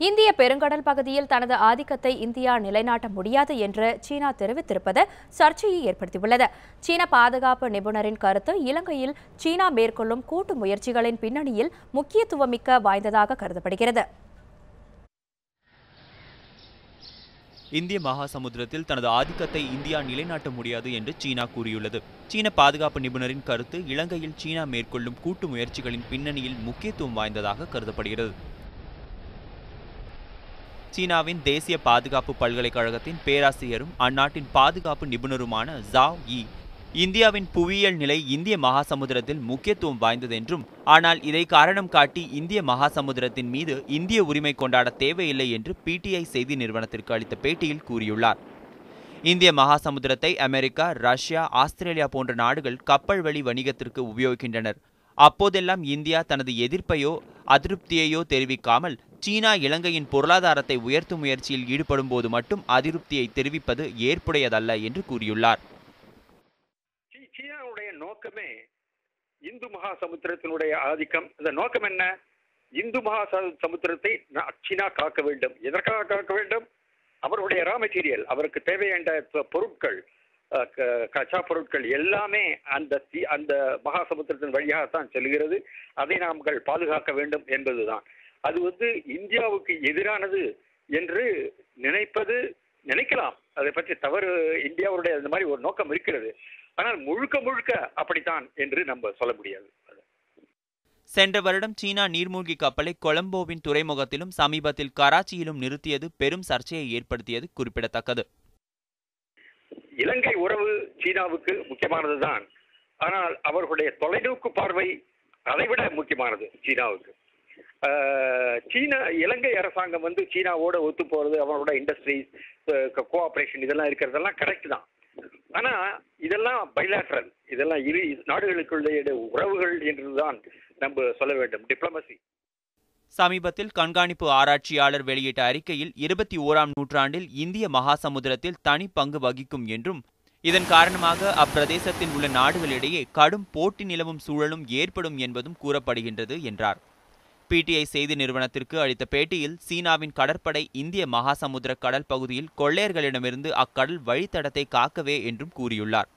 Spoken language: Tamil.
இந்திய பெருங்கடல் பகுதியில் தனது ஆதிக்கத்தை இந்தியா நிலைநாட்ட முடியாது என்று சீனா தெரிவித்திருப்பது சர்ச்சையை ஏற்படுத்தியுள்ளது. சீன பாதுகாப்பு நிபுணரின் கருத்து இலங்கையில் சீனா மேற்கொள்ளும் கூட்டு முயற்சிகளின் பின்னணியில் முக்கியத்துவமிக்க வாய்ந்ததாக கருதப்படுகிறது. இந்திய மகாசமுத்திரத்தில் தனது ஆதிக்கத்தை இந்தியா நிலைநாட்ட முடியாது என்று சீனா கூறியுள்ளது. சீன பாதுகாப்பு நிபுணரின் கருத்து இலங்கையில் சீனா மேற்கொள்ளும் கூட்டு முயற்சிகளின் பின்னணியில் முக்கியத்துவம் வாய்ந்ததாக கருதப்படுகிறது. சீனாவின் தேசிய பாதுகாப்பு பல்கலைக்கழகத்தின் பேராசிரியரும் அந்நாட்டின் பாதுகாப்பு நிபுணருமான ஜாவ் யி, இந்தியாவின் புவியியல் நிலை இந்திய மகாசமுத்திரத்தில் முக்கியத்துவம் வாய்ந்தது என்றும், ஆனால் இதை காரணம் காட்டி இந்திய மகாசமுத்திரத்தின் மீது இந்திய உரிமை கொண்டாட தேவையில்லை என்று பிடிஐ செய்தி நிறுவனத்திற்கு அளித்த பேட்டியில் கூறியுள்ளார். இந்திய மகாசமுத்திரத்தை அமெரிக்கா, ரஷ்யா, ஆஸ்திரேலியா போன்ற நாடுகள் கப்பல் வழி வணிகத்திற்கு உபயோகிக்கின்றனர். அப்போதெல்லாம் இந்தியா தனது எதிர்ப்பையோ அதிருப்தியையோ தெரிவிக்காமல் சீனா இலங்கையின் பொருளாதாரத்தை உயர்த்தும் முயற்சியில் ஈடுபடும் போது மட்டும் அதிருப்தியை தெரிவிப்பது ஏற்புடையதல்ல என்று கூறியுள்ளார். சீனாவுடைய நோக்கமே இந்து மகாசமுத்திரத்தினுடைய ஆதிக்கம். இந்த நோக்கம் என்ன? இந்து மகாசமுத்திரத்தை சீனா காக்க வேண்டும். எதற்காக காக்க வேண்டும்? அவருடைய ரா மெட்டீரியல், அவருக்கு தேவையான பொருட்கள், கச்சா பொருட்கள் எல்லாமே அந்த மகாசமுத்திரத்தின் வழியாகத்தான் செல்கிறது. அதை நாங்கள் பாதுகாக்க வேண்டும் என்பதுதான். அது இந்தியாவுக்கு எதிரானது என்று நினைக்கலாம். அதை பற்றி தவறு. இந்தியாவுடைய அந்த மாதிரி ஒரு நோக்கம் இருக்கிறது. ஆனால் முழுக்க முழுக்க அப்படித்தான் என்று நம்ம சொல்ல முடியாது. சென்ற வருடம் சீனா நீர்மூழ்கி கப்பலை கொலம்போவின் துறைமுகத்திலும் சமீபத்தில் கராச்சியிலும் நிறுத்தியது பெரும் சர்ச்சையை ஏற்படுத்தியது குறிப்பிடத்தக்கது. இலங்கை உறவு சீனாவுக்கு முக்கியமானதுதான். ஆனால் அவர்களுடைய தொலைநோக்கு பார்வை அதைவிட முக்கியமானது சீனாவுக்கு. இலங்கை அரசாங்கம் சீனாவோட ஒத்து போறது, அவனோட இண்டஸ்ட்ரீஸ் கோஆபரேஷன் இதெல்லாம் இருக்கிறதெல்லாம் கரெக்ட் தான். ஆனா இதெல்லாம் பைலேட்டரல், இதெல்லாம் இரு நாடுகளுக்குள்ள உறவுகள் என்றுதான் நம்ம சொல்ல வேண்டும். டிப்ளமசி. சமீபத்தில் கண்காணிப்பு ஆராய்ச்சியாளர் வெளியிட்ட அறிக்கையில் 21ஆம் நூற்றாண்டில் இந்திய மகாசமுத்திரத்தில் தனி பங்கு வகிக்கும் என்றும், இதன் காரணமாக அப்பிரதேசத்தில் உள்ள நாடுகளிடையே கடும் போட்டி நிலவும் சூழலும் ஏற்படும் என்பதும் கூறப்படுகின்றது என்றார். பிடிஐ செய்தி நிறுவனத்திற்கு அளித்த பேட்டியில் சீனாவின் கடற்படை இந்திய மகாசமுத்திர கடல் பகுதியில் கொள்ளையர்களிடமிருந்து அக்கடல் வழித்தடத்தை காக்கவே என்றும் கூறியுள்ளார்.